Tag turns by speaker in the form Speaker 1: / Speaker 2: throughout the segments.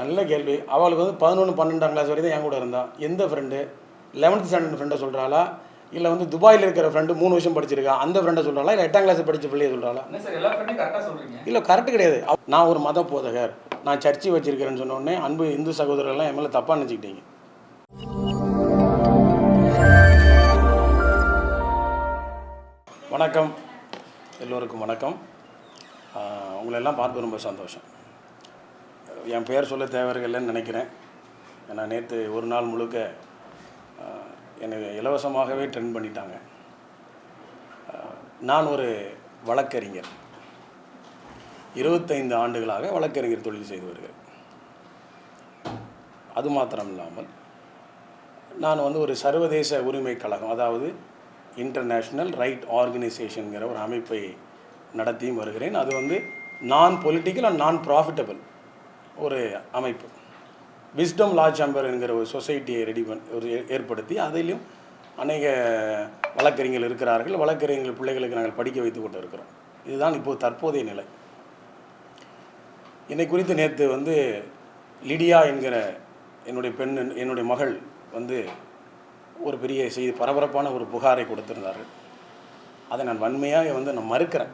Speaker 1: நல்ல கேள்வி. அவளுக்கு வந்து 11, 12ஆம் கிளாஸ் வரைக்கும் என் கூட இருந்தா. எந்த ஃப்ரெண்டு 11th ஸ்டாண்டர்ட் ஃப்ரெண்டை சொல்கிறாளா, இல்லை வந்து துபாயில் இருக்கிற ஃப்ரெண்டு 3 வருஷம் படிச்சிருக்கா அந்த ஃப்ரெண்டை சொல்கிறாளா, இல்லை 8ஆம் கிளாஸ் படித்த பிள்ளையை சொல்கிறாளா? இல்லை, கரெக்டு கிடையாது. நான் ஒரு மத போதகர், நான் சர்ச்சை வச்சிருக்கிறேன்னு சொன்ன உடனே அன்பு இந்து சகோதரர்கள்லாம் என் மேலே தப்பாக நினச்சிக்கிட்டீங்க. வணக்கம், எல்லோருக்கும் வணக்கம். உங்களெல்லாம் பார்த்து ரொம்ப சந்தோஷம். என் பேர் சொல்ல தேவையில்லைன்னு நினைக்கிறேன். ஏன்னா நேற்று ஒரு நாள் முழுக்க என்னை இலவசமாகவே ட்ரெண்ட் பண்ணிட்டாங்க. நான் ஒரு வழக்கறிஞர், 25 ஆண்டுகளாக வழக்கறிஞர் தொழில் செய்து வருகிறேன். அது மாத்திரம் இல்லாமல் நான் வந்து ஒரு சர்வதேச உரிமை கழகம், அதாவது இன்டர்நேஷ்னல் ரைட் ஆர்கனைசேஷனுங்கிற ஒரு அமைப்பை நடத்தியும் வருகிறேன். அது வந்து நான் பொலிட்டிக்கல் அண்ட் நான் ப்ராஃபிட்டபிள் ஒரு அமைப்பு. விஸ்டம் லா சேம்பர் என்கிற ஒரு சொசைட்டியை ஏற்படுத்தி அதிலும் அநேக வழக்கறிஞர்கள் இருக்கிறார்கள். வழக்கறிஞர்கள் பிள்ளைகளுக்கு நாங்கள் படிக்க வைத்து கொண்டு இருக்கிறோம். இதுதான் இப்போது தற்போதைய நிலை. என்னை குறித்து நேற்று வந்து லிடியா என்கிற என்னுடைய மகள் வந்து ஒரு பெரிய செய்தி, பரபரப்பான ஒரு புகாரை கொடுத்திருந்தார்கள். அதை நான் வன்மையாக நான் மறுக்கிறேன்.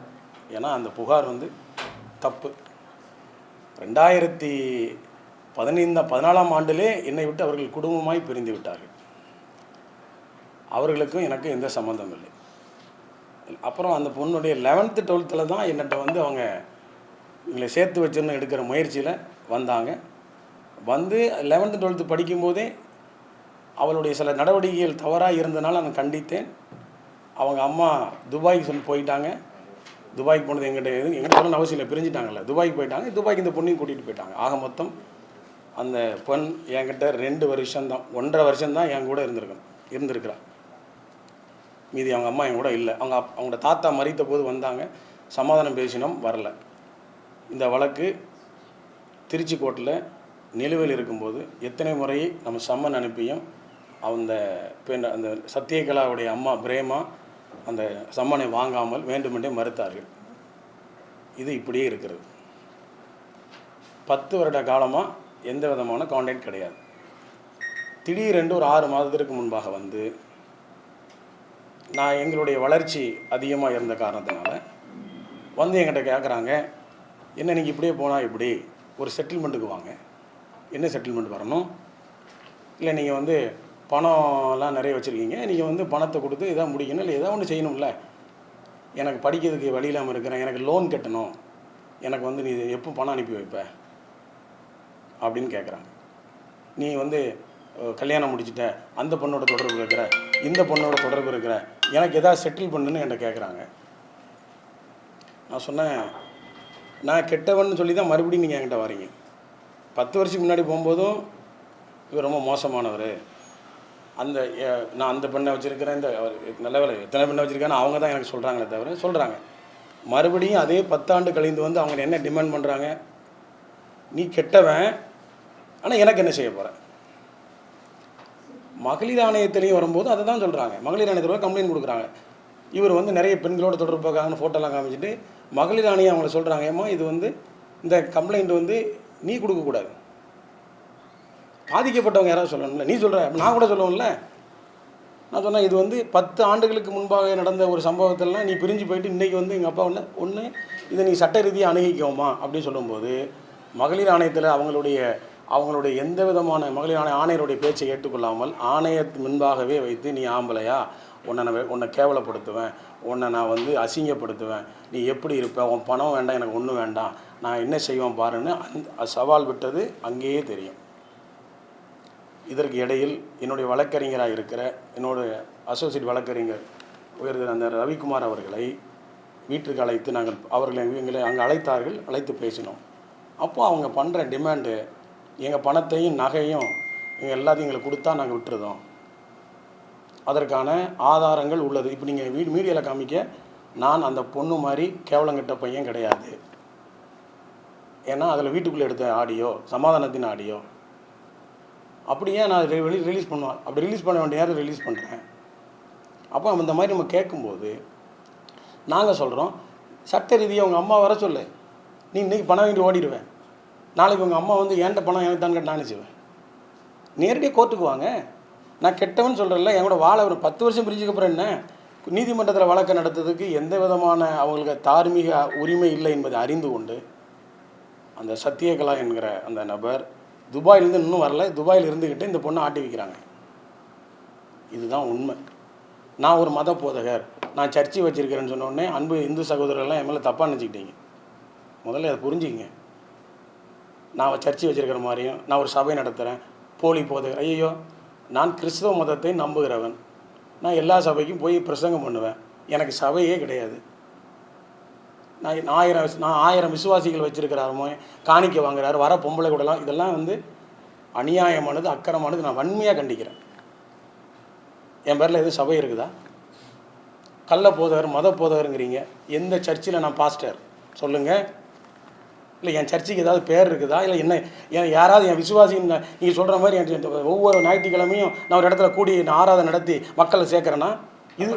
Speaker 1: ஏன்னா அந்த புகார் வந்து தப்பு. 2014ஆம் ஆண்டிலே என்னை விட்டு அவர்கள் குடும்பமாய் பிரிந்து விட்டார்கள். அவர்களுக்கும் எனக்கும் எந்த சம்மந்தம் இல்லை. அப்புறம் அந்த பொண்ணுடைய 11th 12th தான் என்னட்ட வந்து அவங்க எங்களை சேர்த்து வச்சுன்னு எடுக்கிற முயற்சியில் வந்தாங்க. வந்து 11th 12th படிக்கும்போதே அவளுடைய சில நடவடிக்கைகள் தவறாக இருந்தனால நான் கண்டித்தேன். அவங்க அம்மா துபாய்க்கு போயிட்டாங்க. துபாய்க்கு போனது எங்கிட்ட சொல்ல அவசியம் இல்லை, பிரிஞ்சுட்டாங்கல்ல, துபாய்க்கு போயிட்டாங்க. துபாய்க்கு இந்த பொண்ணையும் கூட்டிகிட்டு போயிட்டாங்க. ஆக மொத்தம் அந்த பெண் என்கிட்ட 2 வருஷம்தான், 1.5 வருஷம்தான் என் கூட இருந்திருக்கிறா. மீதி அவங்க அம்மா என் கூட இல்லை. அவங்களோட தாத்தா மறித்த போது வந்தாங்க, சமாதானம் பேசினோம், வரல. இந்த வழக்கு திருச்சி கோர்ட்டில் நிலுவையில் இருக்கும்போது எத்தனை முறை நம்ம சம்மன் அனுப்பியும் அந்த சத்யகலாவுடைய அம்மா பிரேமா அந்த சம்மனை வாங்காமல் வேண்டுமென்றே மறுத்தார்கள். இது இப்படியே இருக்கிறது. 10 வருட காலமாக எந்த விதமான கான்டாக்ட் கிடையாது. திடீரென்று ஒரு 6 மாதத்திற்கு முன்பாக வந்து நான் எங்களுடைய வளர்ச்சி அதிகமாக இருந்த காரணத்தினால வந்து என்கிட்ட கேட்குறாங்க, என்ன நீங்கள் இப்படியே போனால் இப்படி ஒரு செட்டில்மெண்ட்டுக்கு வாங்க. என்ன செட்டில்மெண்ட் வரணும்? இல்லை நீங்கள் வந்து பணம்லாம் நிறைய வச்சுருக்கீங்க, நீங்கள் வந்து பணத்தை கொடுத்து எதாவது முடிக்கணும், இல்லை எதாவது ஒன்று செய்யணும்ல. எனக்கு படிக்கிறதுக்கு வழி இல்லாமல் இருக்கிறேன், எனக்கு லோன் கட்டணும், எனக்கு வந்து நீ எப்போ பணம் அனுப்பி வைப்ப அப்படின்னு கேட்குறாங்க. நீ வந்து கல்யாணம் முடிச்சுட்ட, அந்த பொண்ணோட தொடர்பு இருக்கிற, இந்த பொண்ணோட தொடர்பு இருக்கிற, எனக்கு எதாவது செட்டில் பண்ணுன்னு என்கிட்ட கேட்குறாங்க. நான் சொன்னேன், நான் கெட்டவன்னு சொல்லி தான் மறுபடியும் நீங்கள் என்கிட்ட வரீங்க. 10 வருஷத்துக்கு முன்னாடி போகும்போதும் இவர் ரொம்ப மோசமானவர், நான் அந்த பெண்ணை வச்சுருக்கிறேன், இந்த நல்ல வேலை எத்தனை பெண்ணை வச்சுருக்கேன்னு அவங்க தான் எனக்கு சொல்கிறாங்களே தவிர சொல்கிறாங்க. மறுபடியும் அதே 10 ஆண்டு கழிந்து வந்து அவங்க என்ன டிமாண்ட் பண்ணுறாங்க, நீ கெட்டவன், ஆனால் எனக்கு என்ன செய்ய போகிற? மகளிர் ஆணையத்திலையும் வரும்போது அதை தான் சொல்கிறாங்க. மகளிர் ஆணையத்தில் கம்ப்ளைண்ட் கொடுக்குறாங்க. இவர் வந்து நிறைய பெண்களோட தொடர்பு பார்க்காங்கன்னு ஃபோட்டோலாம் காமிச்சிட்டு மகளிர் ஆணையம் அவங்கள சொல்கிறாங்க, ஏம்மா இது வந்து இந்த கம்ப்ளைண்ட் வந்து நீ கொடுக்கக்கூடாது, பாதிக்கப்பட்டவங்க யாராவது சொல்லணும்ல, நீ சொல்கிற, நான் கூட சொல்லுவேன்ல. நான் சொன்னேன், இது வந்து 10 ஆண்டுகளுக்கு முன்பாக நடந்த ஒரு சம்பவத்திலாம் நீ பிரிஞ்சு போயிட்டு இன்றைக்கி வந்து எங்கள் அப்பா ஒன்று இதை நீ சட்ட ரீதியாக அணுகிக்கோமா அப்படின்னு சொல்லும்போது மகளிர் ஆணையத்தில் அவங்களுடைய எந்த விதமான மகளிர் ஆணையருடைய பேச்சை ஏற்றுக்கொள்ளாமல் ஆணையத்து முன்பாகவே வைத்து, நீ ஆம்பளையா, உன்னை கேவலப்படுத்துவேன், உன்னை நான் வந்து அசிங்கப்படுத்துவேன், நீ எப்படி இருப்ப, உன் பணம் வேண்டாம், எனக்கு ஒன்றும் வேண்டாம், நான் என்ன செய்வேன் பாருன்னு சவால் விட்டது அங்கேயே தெரியும். இதற்கு இடையில் என்னுடைய வழக்கறிஞராக இருக்கிற என்னோடய அசோசியேட் வழக்கறிஞர் உயர்ந்த அந்த ரவிக்குமார் அவர்களை வீட்டுக்கு அழைத்து எங்களை அங்கே அழைத்து பேசினோம். அப்போது அவங்க பண்ணுற டிமாண்டு, எங்கள் பணத்தையும் நகையும் எங்கள் எல்லாத்தையும் எங்களுக்கு கொடுத்தா நாங்கள் விட்டுருதோம், அதற்கான ஆதாரங்கள் உள்ளது. இப்போ நீங்கள் மீடியாவில் காமிக்க நான் அந்த பொண்ணு மாதிரி கேவலங்கட்ட பையன் கிடையாது. ஏன்னா அதில் வீட்டுக்குள்ளே எடுத்த ஆடியோ, சமாதானத்தின் ஆடியோ, அப்படியே நான் ரிலீஸ் பண்ணுவேன். அப்படி ரிலீஸ் பண்ண வேண்டிய நேரம் ரிலீஸ் பண்ணுறேன். அப்போ அந்த மாதிரி நம்ம கேட்கும்போது நாங்கள் சொல்கிறோம், சட்ட ரீதியாக உங்கள் அம்மா வர சொல்லு, நீ இன்றைக்கி பணம் வாங்கிட்டு ஓடிடுவேன், நாளைக்கு உங்கள் அம்மா வந்து ஏன்ட்ட பணம் எனக்கு தான் நான் செய்வேன். நேரடியாக கோர்ட்டுக்கு வாங்க. நான் கெட்டவன் சொல்கிறேன்ல, என் கூட வாழ ஒரு 10 வருஷம் பிரிஞ்சுக்கப்புறம் என்ன, நீதிமன்றத்தில் வழக்கு நடத்துறதுக்கு எந்த விதமான அவங்களுக்கு தார்மீக உரிமை இல்லை என்பதை அறிந்து கொண்டு அந்த சத்யகலா என்கிற அந்த நபர் துபாயிலேருந்து இன்னும் வரல, துபாயில் இருந்துக்கிட்டு இந்த பொண்ணை ஆட்டி வைக்கிறாங்க. இதுதான் உண்மை. நான் ஒரு மத போதகர், நான் சர்ச்சை வச்சுருக்கிறேன்னு சொன்னோடனே அன்பு இந்து சகோதரர்கள்லாம் என் மேலே தப்பாக நினச்சிக்கிட்டீங்க. முதல்ல அதை புரிஞ்சுக்கிங்க. நான் சர்ச்சை வச்சுருக்கிற மாதிரியும் நான் ஒரு சபை நடத்துகிறேன், போலி போதகர். ஐயோ, நான் கிறிஸ்தவ மதத்தை நம்புகிறவன், நான் எல்லா சபைக்கும் போய் பிரசங்கம் பண்ணுவேன், எனக்கு சபையே கிடையாது. நான் 1000 விசுவாசிகள் வச்சுருக்கிறாருமோ, காணிக்க வாங்குறாரு, வர பொம்பளை கூடலாம், இதெல்லாம் வந்து அநியாயமானது, அக்கறமானது. நான் வன்மையாக கண்டிக்கிறேன். என் பேரில் எதுவும் சபை இருக்குதா? கள்ள போதகர், மத போதகருங்கிறீங்க. எந்த சர்ச்சில் நான் பாஸ்டர் சொல்லுங்கள். இல்லை என் சர்ச்சுக்கு ஏதாவது பேர் இருக்குதா? இல்லை என்ன யாராவது என் விசுவாசின்னு நீங்கள் சொல்கிற மாதிரி என் ஒவ்வொரு ஞாயிற்றுக்கிழமையும் நான் ஒரு இடத்துல கூடி நான் ஆராதனை நடத்தி மக்களை சேர்க்குறேன்னா இது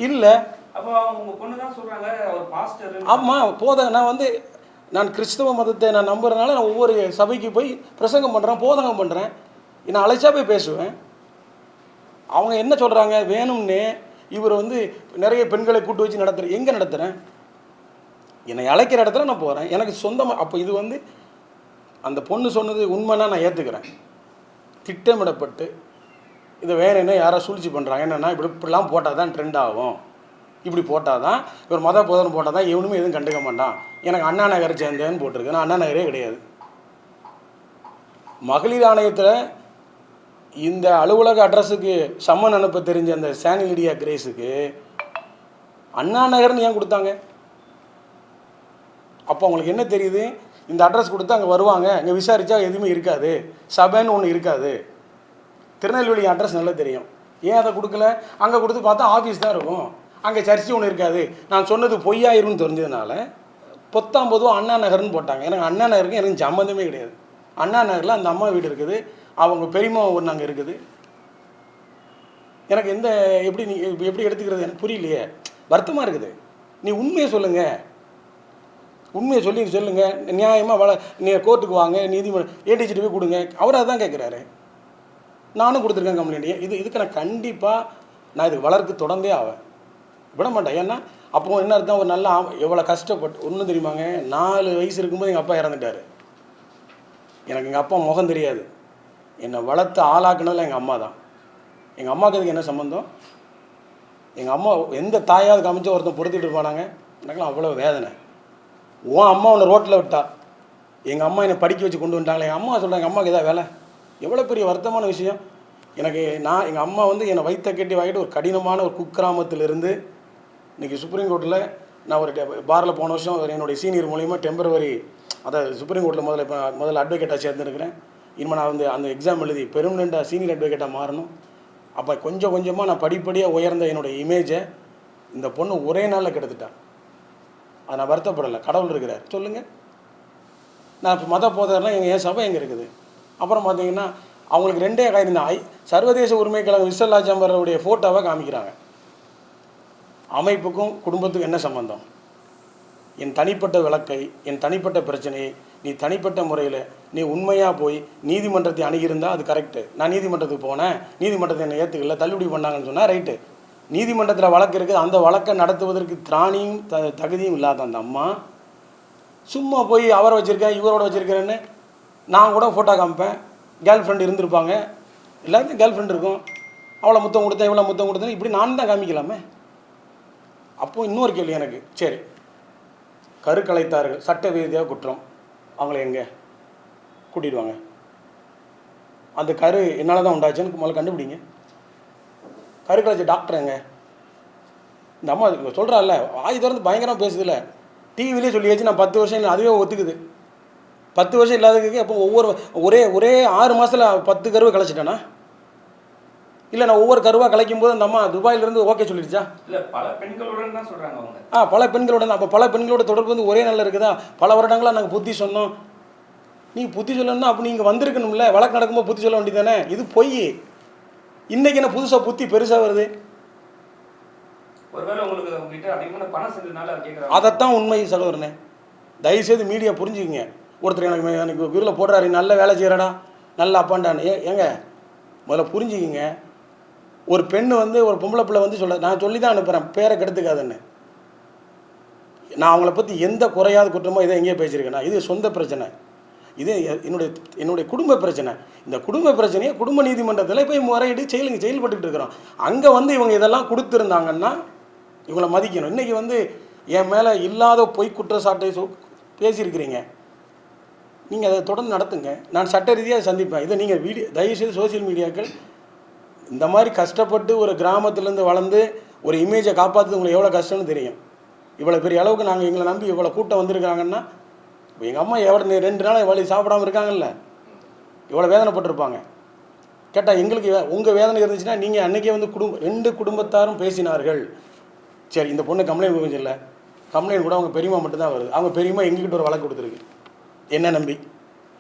Speaker 1: இல்லை. ஆமாம், போதகம். நான் கிறிஸ்தவ மதத்தை நான் நம்புறதுனால நான் ஒவ்வொரு சபைக்கு போய் பிரசங்கம் பண்ணுறேன், போதகம் பண்ணுறேன். நான் அழைச்சா போய் பேசுவேன். அவங்க என்ன சொல்கிறாங்க, வேணும்னே இவர் வந்து நிறைய பெண்களை கூட்டு வச்சு நடத்துகிறேன். எங்கே நடத்துகிறேன்? என்னை அழைக்கிற இடத்துல நான் போகிறேன், எனக்கு சொந்தமாக. அப்போ இது வந்து அந்த பொண்ணு சொன்னது உண்மைன்னா நான் ஏற்றுக்கிறேன். திட்டமிடப்பட்டு இதை வேறு என்ன யாரோ சூழ்ச்சி பண்ணுறாங்க. என்னென்னா இப்படிலாம் போட்டால் தான் ட்ரெண்ட் ஆகும், இப்படி போட்டால் தான் இவர் மத போதனை போட்டால் தான் எவனுமே எதுவும் கண்டுக்க மாட்டான். எனக்கு அண்ணா நகர் சேர்ந்தேன்னு போட்டிருக்கு, நான் அண்ணா நகரே கிடையாது. மகளிர் ஆணையத்தில் இந்த அலுவலக அட்ரஸுக்கு சம்மன் அனுப்ப தெரிஞ்ச அந்த சானிலிடியா கிரேஸுக்கு அண்ணா நகர்னு ஏன் கொடுத்தாங்க? அப்போ அவங்களுக்கு என்ன தெரியுது, இந்த அட்ரஸ் கொடுத்து அங்கே வருவாங்க, அங்கே விசாரித்தா எதுவுமே இருக்காது, சபைன்னு ஒன்று இருக்காது. திருநெல்வேலி அட்ரஸ் நல்லா தெரியும், ஏன் அதை கொடுக்கல? அங்கே கொடுத்து பார்த்தா ஆஃபீஸ் தான் இருக்கும், அங்கே சர்ச்சு ஒன்று இருக்காது. நான் சொன்னது பொய்யாயிரும்னு தெரிஞ்சதுனால பொத்தாம்பதும் அண்ணா நகர்னு போட்டாங்க. எனக்கு அண்ணா நகருக்கு எனக்கு சம்மந்தமே கிடையாது. அண்ணா நகரில் அந்த அம்மா வீடு இருக்குது, அவங்க பெரியம்மா ஒன்று அங்கே இருக்குது. எனக்கு எந்த எப்படி எடுத்துக்கிறது எனக்கு புரியலையே, வருத்தமாக இருக்குது. நீ உண்மையை சொல்லுங்கள், உண்மையை சொல்லுங்கள். நியாயமாக நீங்கள் கோர்ட்டுக்கு வாங்க, நீதிமன்றம் ஏடிஜிட்டு போய் கொடுங்க. அவர் அதான் கேட்குறாரு. நானும் கொடுத்துருக்கேன் கம்ப்ளைண்ட். இதுக்கு நான் கண்டிப்பாக நான் இதுக்கு வளர்க்கு தொடர்ந்தே ஆவேன், விட மாட்டேன். ஏன்னா அப்போ என்ன அர்த்தம், ஒரு நல்லா எவ்வளோ கஷ்டப்பட்டு ஒன்றும் தெரியுமாங்க. 4 வயசு இருக்கும்போது எங்கள் அப்பா இறந்துட்டார். எனக்கு எங்கள் அப்பா முகம் தெரியாது. என்னை வளர்த்து ஆளாக்குனதில் எங்கள் அம்மா தான். எங்கள் அம்மாவுக்கு அதுக்கு என்ன சம்மந்தம்? எங்கள் அம்மா எந்த தாயாவது காமிச்சு ஒருத்தன் பொறுத்துட்டு இருப்பானாங்க? எனக்குலாம் அவ்வளோ வேதனை. உன் அம்மா ஒன்று ரோட்டில் விட்டா, எங்கள் அம்மா என்னை படிக்க வச்சு கொண்டு வந்துட்டாங்களே. எங்கள் அம்மா சொல்கிறாங்க, எங்கள் அம்மாவுக்கு எதாவது வேலை? எவ்வளோ பெரிய வருத்தமான விஷயம். எங்கள் அம்மா வந்து என்னை வைத்த கட்டி வாங்கிட்டு ஒரு கடினமான ஒரு குக்கிராமத்திலிருந்து இன்றைக்கி சுப்ரீம் கோர்ட்டில் நான் ஒரு பாரில் போன வருஷம் என்னுடைய சீனியர் மூலிமா டெம்பரவரி, அதாவது சுப்ரீம் கோர்ட்டில் முதல்ல அட்வொகேட்டாக சேர்ந்துருக்கிறேன். இனிமேல் நான் வந்து அந்த எக்ஸாம் எழுதி பெர்மனெண்ட்டாக சீனியர் அட்வொகேட்டாக மாறணும். அப்போ கொஞ்சம் கொஞ்சமாக நான் படிப்படியாக உயர்ந்த என்னுடைய இமேஜை இந்த பொண்ணு ஒரே நாளில் கெடுத்துட்டான். அதை நான் வருத்தப்படலை, கடவுள் இருக்கிறார். சொல்லுங்கள், நான் இப்போ மத போதகர்னா என் சபை எங்கே இருக்குது? அப்புறம் பார்த்தீங்கன்னா அவங்களுக்கு 2 காரியம் தான். சர்வதேச உரிமை கழகம் விசல்லாஜம்பருடைய ஃபோட்டோவை காமிக்கிறாங்க. அமைப்புக்கும் குடும்பத்துக்கும் என்ன சம்பந்தம்? என் தனிப்பட்ட வழக்கை, என் தனிப்பட்ட பிரச்சனையை நீ தனிப்பட்ட முறையில் நீ உண்மையாக போய் நீதிமன்றத்தை அணுகியிருந்தால் அது கரெக்டு. நான் நீதிமன்றத்துக்கு போனேன், நீதிமன்றத்தை என்னை ஏற்றுக்கல, தள்ளுபடி பண்ணாங்கன்னு சொன்னால் ரைட்டு. நீதிமன்றத்தில் வழக்கு இருக்குது, அந்த வழக்கை நடத்துவதற்கு திராணியும் தகுதியும் இல்லாத அந்த அம்மா சும்மா போய் அவரை வச்சுருக்கேன் இவரோட வச்சுருக்கிறேன்னு நான் கூட ஃபோட்டோ காமிப்பேன். கேர்ள் ஃப்ரெண்டு இருந்திருப்பாங்க, எல்லாருக்கும் கேர்ள் ஃப்ரெண்ட் இருக்கும், அவளை முத்தம் கொடுத்தேன் இவ்வளோ முத்தம் கொடுத்தேன், இப்படி நான் தான் காமிக்கலாமே. அப்போது இன்னொரு கேள்வி எனக்கு, சரி கருக்கலைத்தார்கள் சட்ட ரீதியாக குற்றம், அவங்கள எங்கே கூட்டிடுவாங்க? அந்த கரு என்னால் தான் உண்டாச்சுன்னு முதல்ல கண்டுபிடிங்க. கருக்கலைச்ச டாக்டர் எங்க? இந்த அம்மா சொல்கிறாள்ல, வாய் திறந்து பயங்கரமாக பேசுதில்ல, டிவிலே சொல்லியாச்சு நான் 10 வருஷம் இல்லை, அதுவே ஒத்துக்குது. 10 வருஷம் இல்லாததுக்கு அப்போ ஒரே 6 மாதத்தில் 10 கருவை கலைச்சிட்டேனா? இல்லை நான் ஒவ்வொரு கருவாக கலைக்கும் போது அந்த அம்மா துபாயிலிருந்து ஓகே சொல்லிடுச்சா?
Speaker 2: இல்லை, பல பெண்களுடன் தான் சொல்கிறாங்க அவங்க.
Speaker 1: பல பெண்களுடன். அப்போ பல பெண்களோட தொடர்பு வந்து ஒரே நாளில் இருக்குதா? பல வருடங்களாக நாங்கள் புத்தி சொன்னோம். நீ புத்தி சொல்லணும்னா அப்போ நீங்கள் வந்திருக்கணும்ல, வழக்கு நடக்கும்போது புத்தி சொல்ல வேண்டியது தானே. இது பொய். இன்றைக்கி என்ன புதுசாக புத்தி பெருசாக வருது?
Speaker 2: ஒருவேளை உங்களுக்கு உங்ககிட்ட அதிகமான பணம் செஞ்சதுனால கேட்குறாங்க.
Speaker 1: அதைத்தான் உண்மை சகோதரனே. தயவுசெய்து மீடியா புரிஞ்சுக்கிங்க. ஒருத்தர் எனக்கு இதில் போடுறாரு, நல்ல வேலை செய்கிறடா, நல்ல அப்பாண்டான்னு. ஏங்க முதல்ல புரிஞ்சுக்கிங்க. ஒரு பெண்ணு வந்து ஒரு பொம்பளை பிள்ளை வந்து சொல்ல, நான் சொல்லி தான் அனுப்புகிறேன் பேரை கெடுத்துக்காதுன்னு. நான் அவங்கள பற்றி எந்த குறையாத குற்றமோ இதை எங்கேயோ பேசியிருக்கேன்னா, இது சொந்த பிரச்சனை, இது என்னுடைய குடும்ப பிரச்சனை. இந்த குடும்ப பிரச்சனையை குடும்ப நீதிமன்றத்தில் போய் முறையிட்டு செயல்பட்டுக்கிட்டு இருக்கிறோம். அங்கே வந்து இவங்க இதெல்லாம் கொடுத்துருந்தாங்கன்னா இவங்களை மதிக்கணும். இன்றைக்கி வந்து என் மேலே இல்லாத பொய் குற்றச்சாட்டை பேசியிருக்கிறீங்க, நீங்கள் அதை தொடர்ந்து நடத்துங்க, நான் சட்ட ரீதியாக சந்திப்பேன். இதை நீங்கள் தயவுசெய்து சோசியல் மீடியாக்கள் இந்த மாதிரி கஷ்டப்பட்டு ஒரு கிராமத்துலேருந்து வளர்ந்து ஒரு இமேஜை காப்பாற்றுறது உங்களுக்கு எவ்வளோ கஷ்டம்னு தெரியும். இவ்வளோ பெரிய அளவுக்கு நாங்கள் எங்களை நம்பி இவ்வளோ கூட்டம் வந்திருக்காங்கன்னா, இப்போ எங்கள் அம்மா எவ்வளோ 2 நாள் வழி சாப்பிடாமல் இருக்காங்கல்ல, இவ்வளோ வேதனைப்பட்டிருப்பாங்க. கேட்டால் எங்களுக்கு உங்கள் வேதனை இருந்துச்சுன்னா நீங்கள் அன்றைக்கே வந்து 2 குடும்பத்தாரும் பேசினார்கள். சரி, இந்த பொண்ணு கம்ப்ளைண்ட் கொடுக்க இல்லை, கம்ப்ளைண்ட் கூட அவங்க பெரியம்மா மட்டும்தான் வருது. அவங்க பெரியம்மா எங்ககிட்ட ஒரு வழக்கு கொடுத்துருக்கு, என்ன நம்பி.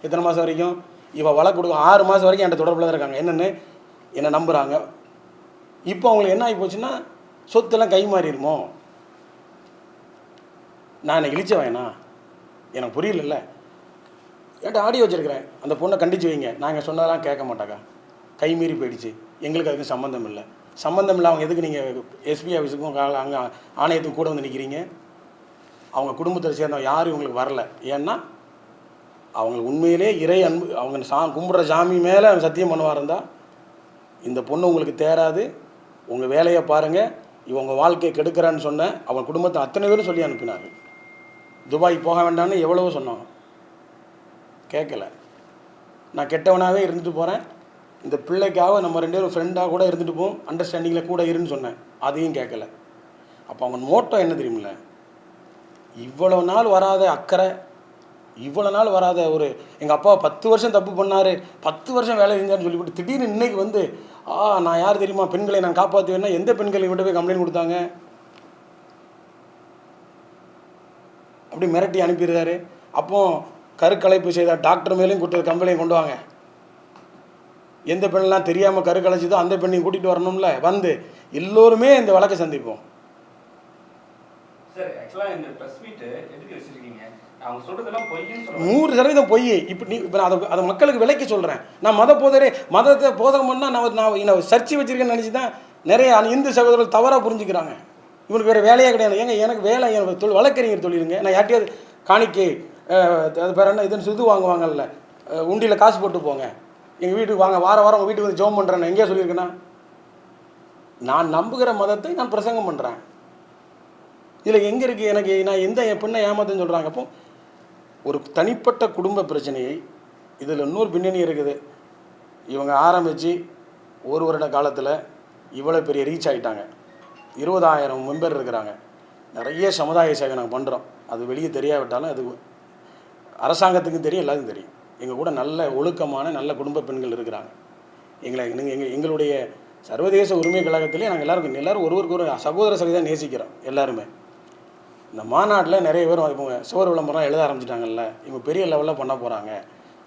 Speaker 1: எத்தனை மாதம் வரைக்கும் இவள் வழக்கு கொடுக்கும்? 6 மாதம் வரைக்கும் என்கிட்ட தொடர்பில் தான் இருக்காங்க. என்னை நம்புகிறாங்க. இப்போ அவங்களுக்கு என்ன ஆகி போச்சுன்னா சொத்தெல்லாம் கை மாறிடுமோ. நான் என்னை இழிச்ச வேணா, எனக்கு புரியல. என்கிட்ட ஆடியோ வச்சுருக்கிறேன், அந்த பொண்ணை கண்டித்து வைங்க, நாங்கள் சொன்னதெல்லாம் கேட்க மாட்டாக்கா, கை மீறி போயிடுச்சு, எங்களுக்கு அதுக்கு சம்மந்தம் இல்லை. சம்மந்தம் இல்லை அவங்க எதுக்கு நீங்கள் எஸ்பி ஆஃபீஸுக்கும் அங்கே ஆணையத்துக்கும் கூட வந்து நிற்கிறீங்க? அவங்க குடும்பத்தை சேர்ந்தவங்க யாரும் இவங்களுக்கு வரல. ஏன்னா அவங்களுக்கு உண்மையிலே இறை அன்பு, அவங்க கும்பிட்ற சாமி மேலே சத்தியம் பண்ணுவார் இருந்தால் இந்த பொண்ணு உங்களுக்கு தேராது, உங்கள் வேலையை பாருங்கள், இவங்க வாழ்க்கையை கெடுக்கிறான்னு சொன்னேன். அவங்க குடும்பத்தை அத்தனை பேரும் சொல்லி அனுப்பினார். துபாய் போக வேண்டாம்னு எவ்வளவோ சொன்னாங்க, கேட்கல. நான் கெட்டவனாகவே இருந்துட்டு போகிறேன், இந்த பிள்ளைக்காக நம்ம 2 பேரும் ஃப்ரெண்டாக கூட இருந்துட்டு போவோம், அண்டர்ஸ்டாண்டிங்கில் கூட இருன்னு சொன்னேன், அதையும் கேட்கல. அப்போ அவங்க மோட்டோ என்ன தெரியுமில்ல, இவ்வளோ நாள் வராத அக்கறை, இவ்வளோ நாள் வராத ஒரு எங்கள் அப்பா 10 வருஷம் தப்பு பண்ணார், 10 வருஷம் வேலை செஞ்சார்னு சொல்லிவிட்டு திடீர்னு இன்றைக்கி வந்து நான் யார் தெரியுமா, பெண்களை நான் காப்பாற்றுவேன்னா எந்த பெண்களை இவன்கிட்ட போய் கம்ப்ளைண்ட் கொடுத்தாங்க? அப்படி மிரட்டி அனுப்பிடுறாரு. அப்போ கருக்கலைப்பு செய்த டாக்டர் மேலேயும் கம்ப்ளைண்ட் கொண்டு வாங்க. எந்த பெண்ணெலாம் தெரியாமல் கருக்கலைச்சிதோ அந்த பெண்ணையும் கூட்டிகிட்டு வரணும்ல. வந்து எல்லோருமே இந்த வழக்கை சந்திப்போம்.
Speaker 2: சார், ஆக்சுவலாக இந்த ப்ரெஸ் மீட் எதுக்கு வச்சுருக்கீங்க? அவங்க சொல்கிறதெல்லாம் பொய்ன்னு சொல்லுவாங்க.
Speaker 1: 100% பொய். இப்போ அதை மக்களுக்கு விலைக்கு சொல்கிறேன். நான் மதத்தை போதகம் பண்ணால் நான் சர்ச்சை வச்சுருக்கேன்னு நினச்சி தான் நிறைய இந்து சகோதரர்கள் தவறாக புரிஞ்சுக்கிறாங்க. இவனுக்கு வேறு வேலையே கிடையாது. ஏங்க எனக்கு வேலை, எனக்கு வழக்கறிஞர் தொழிலுங்க. நான் யார்ட்டையாவது காணிக்கை அது பேர் என்ன இதுன்னு இது வாங்குவாங்கல்ல, உண்டியில் காசு போட்டு போங்க, எங்கள் வீட்டுக்கு வாங்க, வாரம் உங்கள் வீட்டுக்கு வந்து ஜோம் பண்ணுறேன்னு எங்கேயா சொல்லியிருக்கேன்னா? நான் நம்புகிற மதத்தை நான் பிரசங்கம் பண்ணுறேன். இதில் எங்கே இருக்குது எனக்கு, நான் என் பெண்ணை ஏமாத்துன்னு சொல்கிறாங்க. அப்போ ஒரு தனிப்பட்ட குடும்ப பிரச்சனையை, இதில் இன்னொரு பின்னணி இருக்குது. இவங்க ஆரம்பித்து 1 வருட காலத்தில் இவ்வளோ பெரிய ரீச் ஆகிட்டாங்க. 20,000 மெம்பர் இருக்கிறாங்க. நிறைய சமுதாய சேவை நாங்கள் பண்ணுறோம். அது வெளியே தெரியாவிட்டாலும் அது அரசாங்கத்துக்கும் தெரியும், எல்லாத்துக்கும் தெரியும். எங்கள் கூட நல்ல ஒழுக்கமான நல்ல குடும்ப பெண்கள் இருக்கிறாங்க. எங்களுடைய சர்வதேச உரிமை கழகத்திலே நாங்கள் எல்லோரும் ஒருவருக்கு ஒரு சகோதர சகோதரியாக நேசிக்கிறோம் எல்லாருமே. இந்த மாநாட்டில் நிறைய பேர் இவங்க சுவர் விளம்பரம் எழுத ஆரம்பிச்சிட்டாங்கல்ல, இவங்க பெரிய லெவலில் பண்ண போகிறாங்க.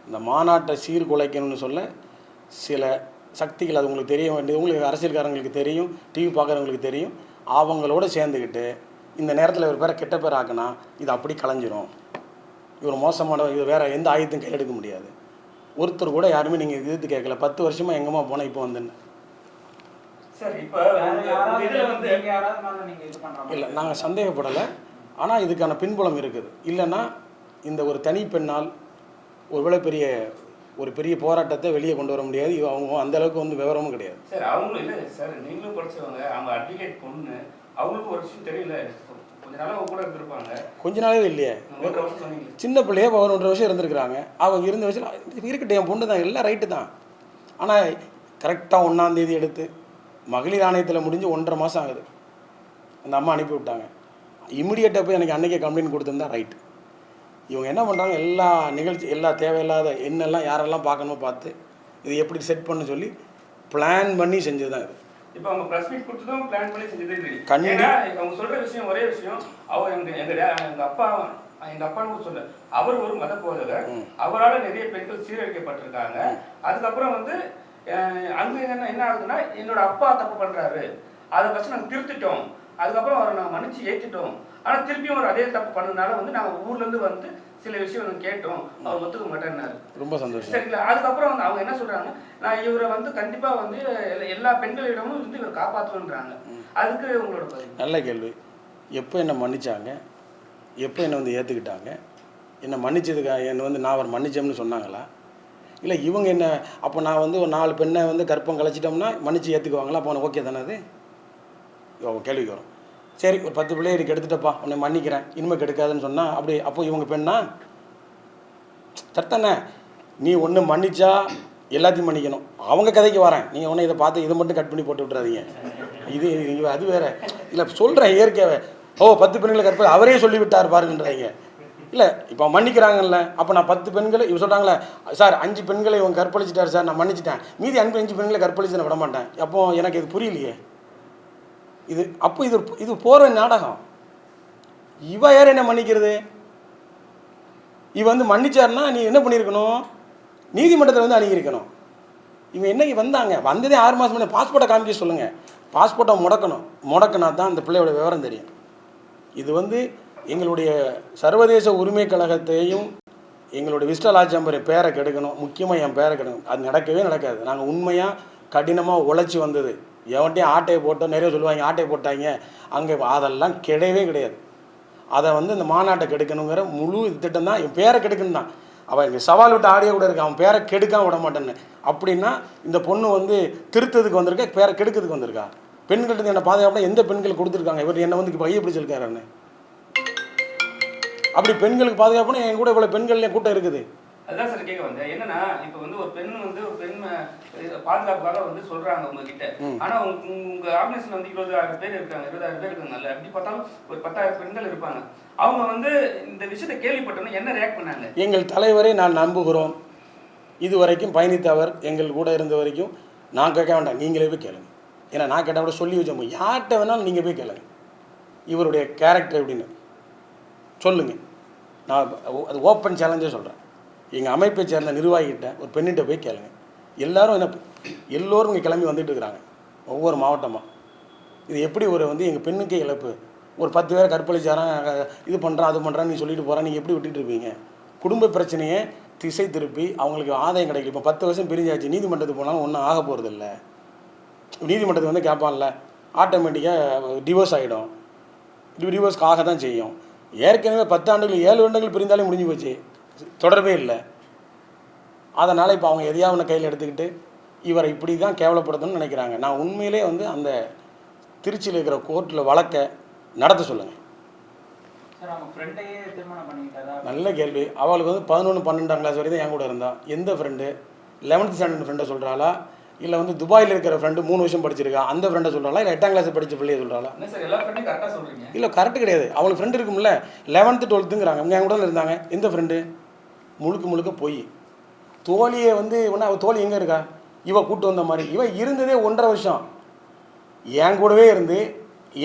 Speaker 1: இந்த மாநாட்டை சீர்குலைக்கணும்னு சொல்ல சில சக்திகள், அது உங்களுக்கு தெரிய வேண்டியது, உங்களுக்கு அரசியல்காரங்களுக்கு தெரியும், டிவி பார்க்குறவங்களுக்கு தெரியும். அவங்களோட சேர்ந்துக்கிட்டு இந்த நேரத்தில் இவர் பேரை கெட்ட பேர் ஆக்கினா இது அப்படி கலைஞ்சிரும். இவர் மோசமான, இது வேறு எந்த ஆயுதத்தையும் கையில் எடுக்க முடியாது. ஒருத்தர் கூட யாருமே நீங்கள் எதிர்த்து கேட்கல. 10 வருஷமாக எங்கேம்மா போனால் இப்போ வந்துன்னு. இல்லை, நாங்கள் சந்தேகப்படலை. ஆனால் இதுக்கான பின்புலம் இருக்குது. இல்லைன்னா இந்த ஒரு தனி பெண்ணால் ஒரு பெரிய போராட்டத்தை வெளியே கொண்டு வர முடியாது. அவங்க அந்த அளவுக்கு வந்து விவரமும் கிடையாது.
Speaker 2: சார், அவங்களும் இல்லை சார், நீங்களும் படிச்சவங்க, அவங்க அட்வொகேட் பொண்ணு, அவங்களுக்கும் ஒரு விஷயம் தெரியல. கொஞ்ச நாளாக கூட இருந்திருப்பாங்க.
Speaker 1: கொஞ்ச நாளாவே இல்லையே, சின்ன பிள்ளையே 11 வருஷம் இருந்திருக்கிறாங்க. அவங்க இருந்த வயசில் இருக்கட்டும், என் பொண்ணு தான், எல்லாம் ரைட்டு தான். ஆனால் கரெக்டாக 1ஆம் தேதி எடுத்து மகளிர் ஆணையத்தில் முடிஞ்சு 1.5 மாதம் ஆகுது. அந்த அம்மா அனுப்பி விட்டாங்க. இமிடியேட்டாக போய் எனக்கு அன்றைக்கே கம்ப்ளைண்ட் கொடுத்துருந்தா ரைட்டு. இவங்க என்ன பண்ணுறாங்க, எல்லா தேவையில்லாத என்னெல்லாம் யாரெல்லாம் பார்க்கணுமோ பார்த்து இது எப்படி செட் பண்ண சொல்லி பிளான் பண்ணி செஞ்சது தான் இது.
Speaker 2: இப்போ அவங்க ப்ரெஸ் மீட் கொடுத்ததும் பிளான் பண்ணி செஞ்சது இல்லை. கண்டிப்பாக அவங்க சொல்கிற விஷயம் ஒரே விஷயம். அவர் எங்கள் அப்பான்னு சொல்ல, அவர் ஒரு மத போதகர். அவரால் நிறைய பெண்கள் சீரழிக்கப்பட்டிருக்காங்க. அதுக்கப்புறம் வந்து அங்கே என்ன ஆகுதுன்னா, என்னோட அப்பா தப்பு பண்ணுறாரு, அதை ஃபஸ்ட்டு நாங்கள் திருத்திட்டோம், அதுக்கப்புறம் அவரை நாங்கள் மன்னிச்சு ஏற்றிட்டோம். ஆனால் திருப்பியும் அவர் அதே தப்பு பண்ணதுனால வந்து நாங்கள் ஊர்லேருந்து வந்து சில விஷயம் வந்து கேட்டோம், அவர் ஒத்துக்க மாட்டேன்னாரு.
Speaker 1: ரொம்ப சந்தோஷம்.
Speaker 2: சரிங்களா? அதுக்கப்புறம் வந்து அவங்க என்ன சொல்றாங்க, நான் இவரை வந்து கண்டிப்பா வந்து எல்லா பெண்களிடமும் வந்து இவரை காப்பாற்றுவேன்றாங்க. அதுக்கு உங்களோட பதில்?
Speaker 1: நல்ல கேள்வி. எப்போ என்னை மன்னிச்சாங்க, எப்போ என்னை வந்து ஏற்றுக்கிட்டாங்க, என்னை மன்னிச்சதுக்காக என்னை வந்து நான் அவர் மன்னிச்சோம்னு சொன்னாங்களா, இல்லை இவங்க என்ன அப்போ நான் வந்து ஒரு 4 பெண்ணை வந்து கற்பம் கலைச்சிட்டோம்னா மன்னிச்சு ஏற்றுக்குவாங்களா? அப்போ ஓகே தானே அது கேள்விக்கு வரும். சரி ஒரு 10 பிள்ளைகளுக்கு எடுத்துட்டப்பா உன்னை மன்னிக்கிறேன் இனிமேல் கெடுக்காதுன்னு சொன்னால் அப்படி அப்போ இவங்க பெண்ணா தர்த்தானே? நீ ஒன்று மன்னிச்சா எல்லாத்தையும் மன்னிக்கணும். அவங்க கதைக்கு வரேன், நீங்கள் ஒன்று இதை பார்த்து இதை மட்டும் கட் பண்ணி போட்டு விட்றாதீங்க. இது அது வேறு இல்லை சொல்கிறேன் இயற்கையாகவே. 10 பெண்களை கற்பது அவரே சொல்லிவிட்டார் பாருங்கன்றாங்க. இல்லை இப்போ மன்னிக்கிறாங்கல்ல, அப்போ நான் 10 பெண்களை இவங்க சொல்கிறாங்களே சார் 5 பெண்களை இவங்க கற்பழிச்சிட்டார் சார் நான் மன்னிச்சிட்டேன், மீதி 5 பெண்களை கற்பழிச்சு நான் விட மாட்டேன். அப்போ எனக்கு இது புரியலையே. இது அப்போ இது போகிற நாடகம். இவ யார் என்ன மன்னிக்கிறது? இவ வந்து மன்னிச்சாருன்னா நீ என்ன பண்ணியிருக்கணும், நீதிமன்றத்தில் வந்து அணுகியிருக்கணும். இவங்க என்னைக்கு வந்தாங்க, வந்ததே 6 மாதம் முன்னாடி. பாஸ்போர்ட்டை காமிக்க சொல்லுங்கள், பாஸ்போர்ட்டை முடக்கினா தான் அந்த பிள்ளையோட விவரம் தெரியும். இது வந்து எங்களுடைய சர்வதேச உரிமை கழகத்தையும் எங்களுடைய விஸ்டலாச்சம்பரின் பேரை கெடுக்கணும், முக்கியமாக என் பேரை கெடுக்கணும். அது நடக்கவே நடக்காது. நாங்கள் உண்மையாக கடினமாக உழைச்சி வந்தது. எவன்ட்டையும் ஆட்டையை போட்டோம், நிறைய சொல்லுவாங்க ஆட்டையை போட்டாங்க அங்கே, அதெல்லாம் கிடையவே கிடையாது. அதை வந்து இந்த மாநாட்டை கெடுக்கணுங்கிற முழு திட்டம் தான். என் பேரை கெடுக்கணும் தான். அவன் இங்கே சவால் விட்டு ஆடியோ கூட இருக்கு, அவன் பேரை கெடுக்காம விட மாட்டேன்னு. அப்படின்னா இந்த பொண்ணு வந்து திருத்ததுக்கு வந்திருக்கா, பேரை கெடுக்கிறதுக்கு வந்திருக்கா? பெண்கள்கிட்ட என்னை பாதுகாப்புனா எந்த பெண்கள் கொடுத்துருக்காங்க? இவர் என்னை வந்து கையை பிடிச்சிருக்காருன்னு. அப்படி பெண்களுக்கு பாதுகாப்புனா என் கூட இவ்வளோ பெண்கள் என் கூட்டம் இருக்குது.
Speaker 2: அதுதான் சார் கேட்க வந்தேன். என்னன்னா இப்போ வந்து ஒரு பெண் பாதுகாப்புக்காக வந்து சொல்றாங்க உங்ககிட்ட. ஆனா உங்க ஆர்கனைசேஷன் வந்து 20,000 பேர் இருக்காங்க, 20,000 பேர் இருக்காங்கல்ல, அப்படி பார்த்தாலும் ஒரு 10,000 பெண்கள் இருப்பாங்க. அவங்க வந்து இந்த விஷயத்தை கேள்விப்பட்டோன்னு என்ன ரியாக்ட் பண்ணாங்க?
Speaker 1: எங்கள் தலைவரை நான் நம்புகிறோம், இதுவரைக்கும் பயணித்தவர் எங்கள் கூட இருந்த வரைக்கும் நான் கேட்க வேண்டாம், நீங்களே போய் கேளுங்க. ஏன்னா நான் கேட்டால் கூட சொல்லி வச்சோம், யார்கிட்ட வேணாலும் நீங்கள் போய் கேளுங்க இவருடைய கேரக்டர் எப்படின்னு சொல்லுங்கள். நான் அது ஓப்பன் சேலஞ்சே சொல்கிறேன். எங்கள் அமைப்பை சேர்ந்த நிர்வாகிகிட்ட ஒரு பெண்ணிட்ட போய் கேளுங்க. எல்லோரும் எல்லோரும் இங்கே கிளம்பி வந்துட்டு இருக்கிறாங்க ஒவ்வொரு மாவட்டமாக. இது எப்படி ஒரு வந்து எங்கள் பெண்ணுக்கே இழப்பு. ஒரு 10 பேரை கற்பழிச்சாரான், இது பண்ணுறான் அது பண்ணுறான்னு நீ சொல்லிட்டு போகிறான், நீங்கள் எப்படி விட்டுட்டு இருப்பீங்க? குடும்ப பிரச்சனையை திசை திருப்பி அவங்களுக்கு ஆதாயம் கிடைக்கல. இப்போ 10 வருஷம் பிரிஞ்சாச்சு, நீதிமன்றத்துக்கு போனாலும் ஒன்றும் ஆக போகிறது இல்லை. நீதிமன்றத்துக்கு வந்து கேட்பான்ல, ஆட்டோமேட்டிக்காக டிவோர்ஸ் ஆகிடும். டிவோர்ஸ்க்கு ஆக தான் செய்யும். ஏற்கனவே 10 ஆண்டுகள் 7 வருடங்கள் பிரிந்தாலே முடிஞ்சு போச்சு, தொடர்பே இல்லை. அதனால் இப்போ அவங்க எதையாவது ஒன்று கையில் எடுத்துக்கிட்டு இவரை இப்படி தான் கேவலப்படுத்தணும்னு நினைக்கிறாங்க. நான் உண்மையிலே வந்து அந்த திருச்சியில் இருக்கிற கோர்ட்டில் வழக்கை நடத்த சொல்லுங்கள். நல்ல கேள்வி. அவளுக்கு வந்து 11, 12ஆம் கிளாஸ் வரைக்கும் என் கூட இருந்தா. எந்த ஃப்ரெண்டு? 11th ஸ்டாண்டர்ட் ஃப்ரெண்டை சொல்கிறாளா, இல்லை வந்து துபாயில் இருக்கிற ஃப்ரெண்டு 3 வருஷம் படிச்சிருக்கா அந்த ஃப்ரெண்டை சொல்கிறாளா, இல்லை 8ஆம் கிளாஸ் படித்த பிள்ளையை சொல்கிறாளா? இல்லை கரெக்டு கிடையாது. அவளுக்கு ஃப்ரெண்டு இருக்கும்ல, 11th 12ங்கிறாங்க. இங்கே என் கூட இருந்தாங்க. எந்த ஃப்ரெண்டு? முழுக்க போய் தோழியை வந்து ஒன்றா. அவள் தோழி எங்கே இருக்கா? இவ கூட்டு வந்த மாதிரி. இவன் இருந்ததே 1.5 வருஷம் என் கூடவே இருந்து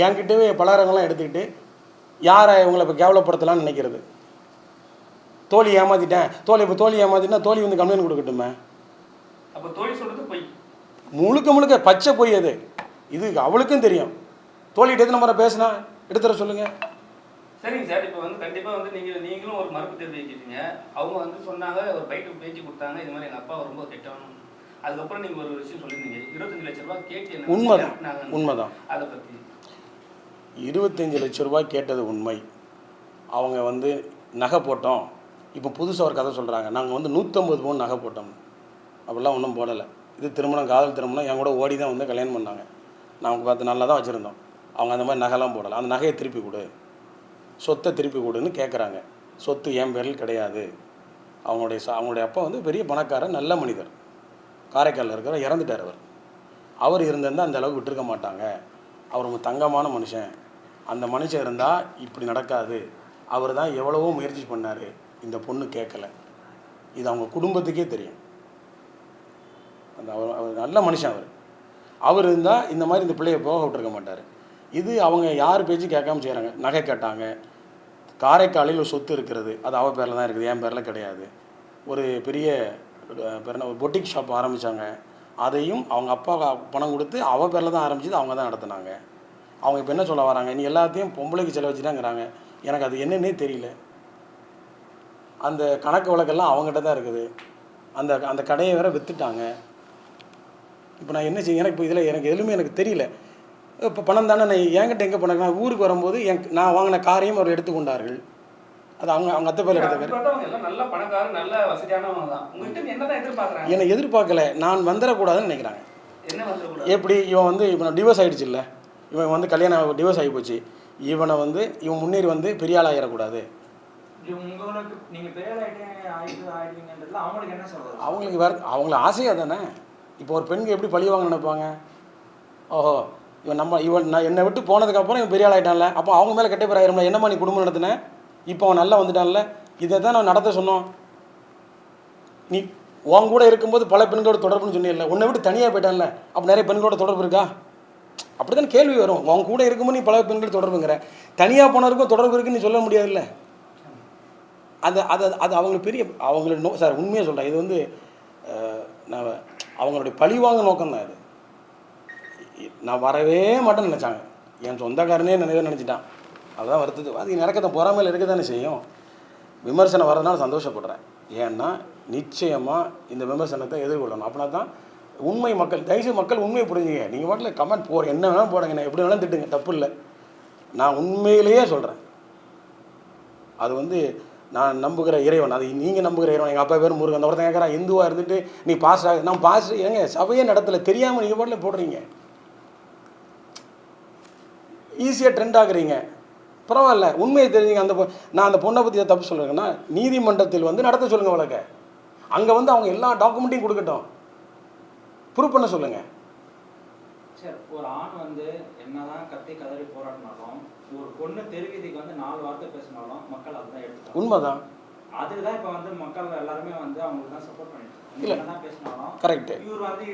Speaker 1: என்கிட்டவே பலகாரங்கள்லாம் எடுத்துக்கிட்டு யாரை இவங்களை இப்போ கேவலப்படுத்தலாம்னு நினைக்கிறது. தோழி ஏமாற்றிட்டேன், இப்போ தோழி ஏமாற்றிட்டா தோழி வந்து கம்ப்ளைண்ட் கொடுக்கட்டுமே.
Speaker 2: அப்போ தோழி சொல்கிறது போய்
Speaker 1: முழுக்க பச்சை போய் அது. இது அவளுக்கும் தெரியும். தோழிகிட்ட எத்தனை முறை பேசினா எடுத்துற சொல்லுங்கள்.
Speaker 2: சரிங்க சார். இப்போ வந்து கண்டிப்பாக வந்து நீங்களும் ஒரு மறுப்பு தெரிவிக்கிறீங்க. அவங்க வந்து சொன்னாங்க, ஒரு பைக்கு பேச்சு கொடுத்தாங்க, இது மாதிரி எங்கள் அப்பா ரொம்ப கெட்டவன். அதுக்கப்புறம் நீங்கள் ஒரு விஷயம் சொல்லியிருந்தீங்க, 25 லட்ச ரூபா கேட்டு.
Speaker 1: உண்மைதான்.
Speaker 2: அதை பற்றி
Speaker 1: 25 லட்ச ரூபாய் கேட்டது உண்மை. அவங்க வந்து நகை போட்டோம். இப்போ புதுசாக ஒரு கதை சொல்கிறாங்க, நாங்கள் வந்து 150 பவுன் நகை போட்டோம். அப்படிலாம் ஒன்றும் போடலை. இது திருமணம், காதல் திருமணம். என் கூட ஓடி தான் வந்து கல்யாணம் பண்ணாங்க. நாங்கள் பார்த்து நல்லா தான் வச்சுருந்தோம். அவங்க அந்த மாதிரி நகைலாம் போடலை. அந்த நகையை திருப்பி கொடு, சொத்தை திருப்பி கொடுன்னு கேட்குறாங்க. சொத்து என் பேரில் கிடையாது. அவங்களுடைய அப்பா வந்து பெரிய பணக்காரர், நல்ல மனிதர், காரைக்காலில் இருக்கிற, இறந்துட்டார். அவர் இருந்திருந்தால் அந்த அளவுக்கு விட்டுருக்க மாட்டாங்க. அவர் ஒரு தங்கமான மனுஷன். அந்த மனுஷன் இருந்தால் இப்படி நடக்காது. அவர் தான் எவ்வளவோ முயற்சி பண்ணார், இந்த பொண்ணு கேட்கல. இது அவங்க குடும்பத்துக்கே தெரியும். அவர் நல்ல மனுஷன். அவர் இருந்தால் இந்த மாதிரி இந்த பிள்ளையை போக விட்டுருக்க மாட்டார். இது அவங்க யார் பேச்சு கேட்காம செய்கிறாங்க. நகை கேட்டாங்க. காரைக்காலில் ஒரு சொத்து இருக்கிறது, அது அவள் பேரில் தான் இருக்குது, என் பேரில் கிடையாது. ஒரு பெரிய ஒரு பொட்டிக் ஷாப் ஆரம்பித்தாங்க. அதையும் அவங்க அப்பா பணம் கொடுத்து அவள் பேரில் தான் ஆரம்பிச்சது, அவங்க தான் நடத்துனாங்க. அவங்க இப்போ என்ன சொல்ல வராங்க, நீ எல்லாத்தையும் பொம்பளைக்கு செலவச்சுட்டாங்கிறாங்க. எனக்கு அது என்னன்னே தெரியல. அந்த கணக்கு வழக்கெல்லாம் அவங்ககிட்ட தான் இருக்குது. அந்த அந்த கடையை வேற விற்றுட்டாங்க. இப்போ நான் என்ன செய்ய, எனக்கு இப்போ இதில் எனக்கு எதுவுமே எனக்கு தெரியல. இப்போ பணம் தானே, நான் என்கிட்ட எங்கே பணம், நான் ஊருக்கு வரும்போது நான் வாங்கின காரையும் அவர் எடுத்துக்கொண்டார்கள். அது அவங்க அத்தை பேர் எடுத்துக்காரு.
Speaker 2: நல்ல பணக்கார நல்ல வசதியானவங்க தான். உங்ககிட்ட என்னதான் எதிர்பார்க்குறாங்க? என்னை
Speaker 1: எதிர்பார்க்கல, நான் வந்துடக்கூடாதுன்னு நினைக்கிறாங்க.
Speaker 2: என்ன வந்துடக்கூடாது?
Speaker 1: எப்படி இவன் வந்து இப்போ டிவோர்ஸ் ஆகிடுச்சு இல்லை, இவன் வந்து கல்யாணம் டிவோர்ஸ் ஆகி போச்சு, இவனை வந்து இவன் முன்னேறி வந்து பெரிய ஆள் ஆகிடக்கூடாது.
Speaker 3: உங்களுக்கு நீங்கள் பெரிய ஆகிடுவீங்கன்றதுல அவங்களுக்கு என்ன சொல்கிறது?
Speaker 1: அவங்களுக்கு வேறு அவங்கள ஆசையாக தானே. இப்போ ஒரு பெண்கள் எப்படி பழி வாங்க நினைப்பாங்க, ஓஹோ இவன் நான் என்னை விட்டு போனதுக்கப்புறம் இவன் பெரிய ஆள் ஆகிட்டான்ல, அப்போ அவங்க மேலே கெட்ட பேர் ஆயிரம்ல, என்னம்மா நீ குடும்பம் நடத்தினேன், இப்போ அவன் நல்லா வந்துட்டான்ல, இதை தான் நான் நடத்த சொன்னோம். நீ உன் கூட இருக்கும்போது பல பெண்களோட தொடர்புன்னு சொன்னீங்கல்ல, உன்னை விட்டு தனியாக போயிட்டான்ல, அப்போ நிறைய பெண்களோட தொடர்பு இருக்கா? அப்படி தான் கேள்வி வரும். உன் கூட இருக்கும்போது நீ பல பெண்கள் தொடர்புங்கிற, தனியாக போனவருக்கும் தொடர்பு இருக்குன்னு நீ சொல்ல முடியாதுல்ல. அது அது அது அவங்களுக்கு பெரிய அவங்களோட சார் உண்மையாக சொல்கிறேன், இது வந்து நான் அவங்களுடைய பழிவாங்க நோக்கம் தான் இது. நான் வரவே மாட்டேன்னு நினச்சாங்க, என் சொந்தக்காரனே நினச்சிட்டான். அதுதான் வருத்தது. அது நடக்கத்தை பொறாமையில் இருக்க தானே செய்யும். விமர்சனம் வர்றதுனால சந்தோஷப்படுறேன். ஏன்னா நிச்சயமாக இந்த விமர்சனத்தை எதிர்கொள்ளணும். அப்படின்னா தான் உண்மை மக்கள், தயவுசெய்து மக்கள் உண்மையை புரிஞ்சுங்க. நீங்கள் பாட்டில் கமெண்ட் என்ன வேணாலும் போடுங்க, நான் எப்படி வேணாலும் திட்டுங்க, தப்பு இல்லை. நான் உண்மையிலேயே சொல்கிறேன். அது வந்து நான் நம்புகிற இறைவன், அது நீங்கள் நம்புகிற இறைவன். எங்கள் அப்பா பேர் முருகன். அந்த ஒருத்தன் கேட்குறான் இந்துவாக இருந்துட்டு நீ பாஸ் ஆகு, நான் பாஸ் ஏங்க சபையே நடத்தலை, தெரியாமல் நீங்கள் பாட்டில் போடுறீங்க, ஈஸியாக ட்ரெண்ட் ஆகுறீங்க. பரவாயில்ல, உண்மையை தெரிஞ்சுங்க. நான் அந்த பொண்ணை பற்றி தப்பு சொல்கிறேன்னா, நீதிமன்றத்தில் வந்து நடத்த சொல்லுங்கள் வழக்க. அங்கே வந்து அவங்க எல்லா டாக்குமெண்ட்டையும் கொடுக்கட்டும், ப்ரூவ் பண்ண சொல்லுங்கள்.
Speaker 3: சார், ஒரு ஆண் வந்து என்னதான் கத்தி கதறி போராடினாலும், ஒரு பொண்ணு தெருவீதிக்கு வந்து 4 வார்த்தை பேசினாலும் மக்கள் அதுதான் எடுத்துக்காங்க.
Speaker 1: உண்மைதான்.
Speaker 3: அதுதான் இப்போ வந்து மக்கள் எல்லாருமே வந்து அவங்களுக்கு தான் சப்போர்ட் பண்ணிட்டு
Speaker 1: இல்லை
Speaker 3: தான் பேசினாலும்
Speaker 1: கரெக்ட்.
Speaker 3: இவர் வந்து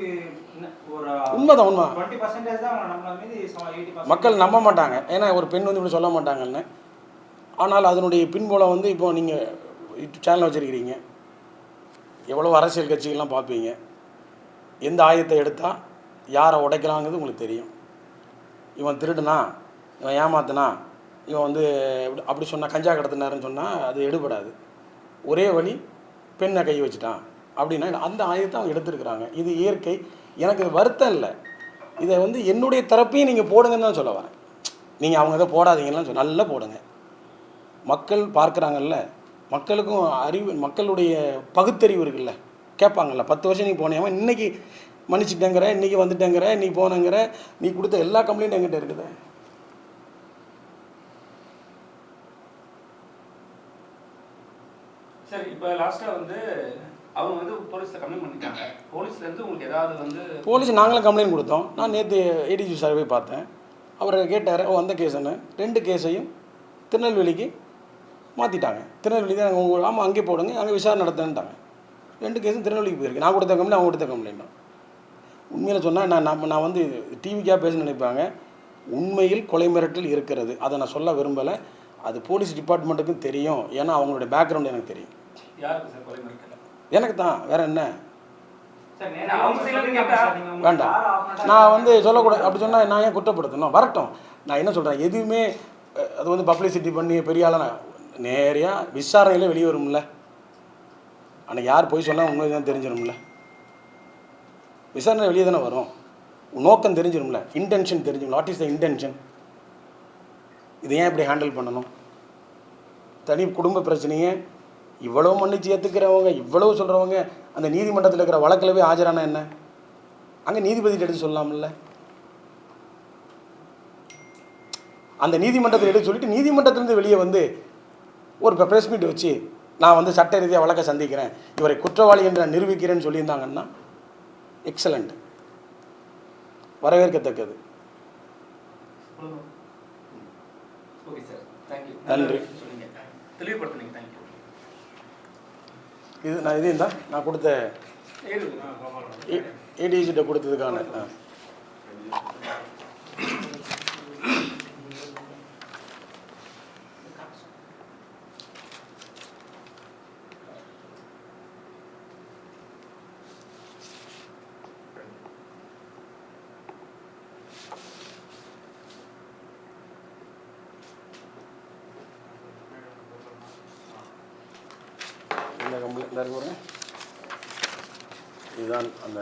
Speaker 3: ஒரு
Speaker 1: உண்மைதான், உண்மை.
Speaker 3: 20% தான் நம்ம மீது 80%
Speaker 1: மக்கள் நம்ப மாட்டாங்க. ஏன்னா ஒரு பெண் வந்து இப்படி சொல்ல மாட்டாங்கன்னு. ஆனால் அதனுடைய பின்புலம் வந்து இப்போ நீங்கள் யூடியூப் சேனல் வச்சுருக்கிறீங்க, எவ்வளோ அரசியல் கட்சிகள்லாம் பார்ப்பீங்க. எந்த ஆயத்தை எடுத்தால் யாரை உடைக்கலாங்கிறது உங்களுக்கு தெரியும். இவன் திருடுனா, இவன் ஏமாத்தினா, இவன் வந்து அப்படி சொன்னால் கஞ்சா கடத்தினாருன்னு சொன்னால் அது எடுபடாது. ஒரே வழி பெண்ணை கை வச்சுட்டான் அப்படின்னா அந்த ஆயத்தை அவங்க எடுத்துருக்குறாங்க. இது இயற்கை. எனக்கு வருத்தம் இல்லை. இதை வந்து என்னுடைய தரப்பையும் நீங்கள் போடுங்கன்னு தான் சொல்ல வரேன். நீங்கள் அவங்க இதை போடாதீங்கன்னு நல்லா போடுங்க. மக்கள் பார்க்குறாங்கல்ல, மக்களுக்கும் அறிவு, மக்களுடைய பகுத்தறிவு இருக்குல்ல, கேட்பாங்கல்ல. 10 வருஷம் நீ போனேன், இன்றைக்கி மன்னிச்சுட்டேங்கிற, இன்றைக்கி வந்துட்டேங்கிற, நீ போனங்கிற, நீ கொடுத்த எல்லா கம்ப்ளைண்ட்டும் என்கிட்ட இருக்குது.
Speaker 2: சரி, இப்போ லாஸ்ட்டாக வந்து அவங்க வந்து போலீஸில் கம்ப்ளைண்ட் பண்ணிட்டாங்க. போலீஸ்லேருந்து உங்களுக்கு ஏதாவது வந்து
Speaker 1: போலீஸ் நாங்களும் கம்ப்ளைண்ட் கொடுத்தோம். நான் நேற்று ஏடிஜி சர்வே பார்த்தேன். அவர் கேட்டார் அந்த கேஸுன்னு. 2 கேஸையும் திருநெல்வேலிக்கு மாற்றிட்டாங்க. திருநெல்வேலி தான் உங்கள் ஆமாம் அங்கே போடுங்க, அங்கே விசாரணை நடத்துன்ட்டாங்க. 2 கேஸும் திருநெல்வேலிக்கு போயிருக்கு. நான் கொடுத்த கம்ப்ளைண்ட், அவங்க கொடுத்த கம்ப்ளைண்ட். உண்மையில் சொன்னால் நான் வந்து டிவிக்காக பேச நினைப்பாங்க. உண்மையில் கொலை மிரட்டல் இருக்கிறது. அதை நான் சொல்ல விரும்பலை. அது போலீஸ் டிபார்ட்மெண்ட்டுக்கும் தெரியும். ஏன்னா அவங்களுடைய பேக்ரவுண்ட் எனக்கு தெரியும்.
Speaker 2: யாருக்கு சார் கொலை மிரட்டல்?
Speaker 1: எனக்கு தான், வேறு என்ன
Speaker 3: வேண்டாம்.
Speaker 1: நான் வந்து சொல்லக்கூடாது. அப்படி சொன்னால் நான் ஏன் குற்றப்படுத்தணும்? வரட்டும். நான் என்ன சொல்கிறேன், எதுவுமே அது வந்து பப்ளிசிட்டி பண்ணி பெரிய ஆளாக நேரையாக விசாரணையில் வெளியே வரும்ல. ஆனால் யார் போய் சொன்னால் உண்மை தான் தெரிஞ்சிடும்ல. விசாரணை வெளியே தானே வரும். நோக்கம் தெரிஞ்சிடும்ல, இன்டென்ஷன் தெரிஞ்சிடும். What is the intention? இதை ஏன் இப்படி ஹேண்டில் பண்ணணும்? தனி குடும்ப பிரச்சனையே இவ்வளோ மன்னிச்சு ஏற்றுக்கிறவங்க, இவ்வளவு சொல்கிறவங்க அந்த நீதிமன்றத்தில் இருக்கிற வழக்கில் போய் ஆஜரானா என்ன? அங்கே நீதிபதிட்டு எடுத்து சொல்லலாம்ல. அந்த நீதிமன்றத்தில் எடுத்து சொல்லிட்டு நீதிமன்றத்திலேருந்து வெளியே வந்து ஒரு ப்ரெஸ் மீட் வச்சு நான் வந்து சட்ட ரீதியாக வழக்கை சந்திக்கிறேன், இவரை குற்றவாளி என்று நான் நிரூபிக்கிறேன்னு சொல்லியிருந்தாங்கன்னா எக்ஸலண்ட், வரவேற்கத்தக்கது. நன்றி.
Speaker 2: தெளிவுபடுத்துனீங்க. தேங்க்யூ.
Speaker 1: இது இருந்தால் நான் கொடுத்த ஏடிஜிட்ட கொடுத்ததுக்கான இந்த இருக்கு பாருங்க, இதுதான் அந்த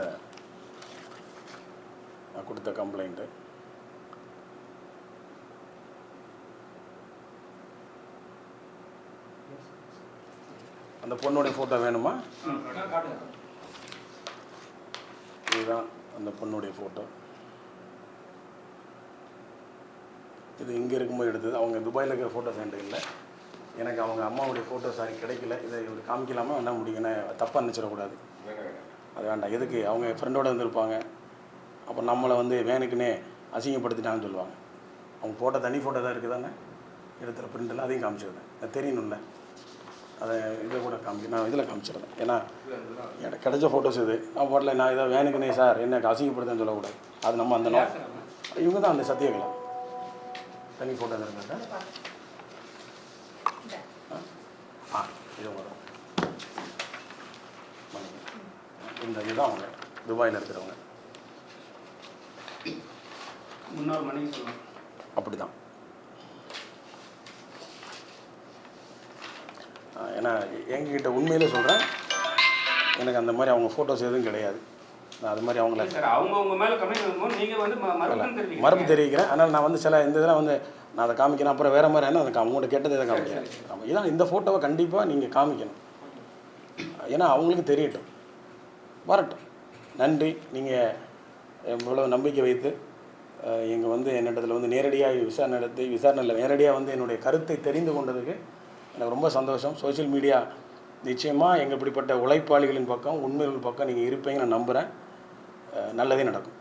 Speaker 1: நான் கொடுத்த கம்ப்ளைண்ட்டு. அந்த பொண்ணுடைய ஃபோட்டோ வேணுமா?
Speaker 3: காட்டுங்க.
Speaker 1: இதுதான் அந்த பொண்ணுடைய ஃபோட்டோ. இது இங்கே இருக்கும்போது எடுத்தது. அவங்க துபாயில் இருக்கிற ஃபோட்டோ சென்டர் இல்லை. எனக்கு அவங்க அம்மாவுடைய ஃபோட்டோ சாரி கிடைக்கல. இதை இவர் காமிக்கலாமா என்ன முடியுங்கன்னு தப்பாக நினச்சிடக்கூடாது. அது வேண்டாம். எதுக்கு அவங்க ஃப்ரெண்டோடு இருந்திருப்பாங்க, அப்போ நம்மளை வந்து வேணுக்குன்னே அசிங்கப்படுத்திட்டாங்கன்னு சொல்லுவாங்க. அவங்க ஃபோட்டோ தனி ஃபோட்டோ தான் இருக்குது தானே, எடுத்துகிற பிரிண்டெல்லாம் அதையும் காமிச்சிருந்தேன். அது தெரியணும்ல, அதை இதை கூட நான் இதில் காமிச்சிருந்தேன். ஏன்னா எனக்கு கிடைச்ச ஃபோட்டோஸ் இது. அவன் போட்டில் நான் இதை வேணுக்குன்னே சார் என்ன அசிங்கப்படுத்தேன்னு சொல்லக்கூடாது. அது நம்ம அந்த இவங்க தான் அந்த சத்தியகலா தனி ஃபோட்டோ இருக்காங்க. இது வரும். இந்த இதுதான் அவங்க துபாயில் இருக்கிறவங்க.
Speaker 2: முன்னாள் மனைவி சொல்லலாம்.
Speaker 1: அப்படி தான். ஏன்னா எங்ககிட்ட உண்மையிலே சொல்கிறேன், எனக்கு அந்த மாதிரி அவங்க ஃபோட்டோஸ் எதுவும் கிடையாது. நான் அது மாதிரி அவங்கள
Speaker 2: அவங்க மேலே கம்ப்ளைண்ட் பண்ணும்போது நீங்கள் வந்து
Speaker 1: மறுப்பு தெரிவிக்கிறேன். ஆனால் நான் வந்து சில இந்த இதெல்லாம் வந்து நான் அதை காமிக்கிறேன். அப்புறம் வேறு மாதிரி என்ன அதுக்கு அவங்கள்ட்ட கேட்டது இதை காமிக்கிறேன். ஆமாம், இதான் இந்த ஃபோட்டோவை கண்டிப்பாக நீங்கள் காமிக்கணும். ஏன்னா அவங்களுக்கு தெரியட்டும், வரட்டும். நன்றி. நீங்கள் இவ்வளோ நம்பிக்கை வைத்து எங்கள் வந்து என்னிடத்தில் வந்து நேரடியாக விசாரணையில் நேரடியாக வந்து என்னுடைய கருத்தை தெரிந்து கொண்டதுக்கு எனக்கு ரொம்ப சந்தோஷம். சோஷியல் மீடியா நிச்சயமாக எங்கள் இப்படிப்பட்ட உழைப்பாளிகளின் பக்கம், உண்மைகளின் பக்கம் நீங்கள் இருப்பீங்கன்னு நான் நம்புகிறேன். நல்லதே நடக்கும்.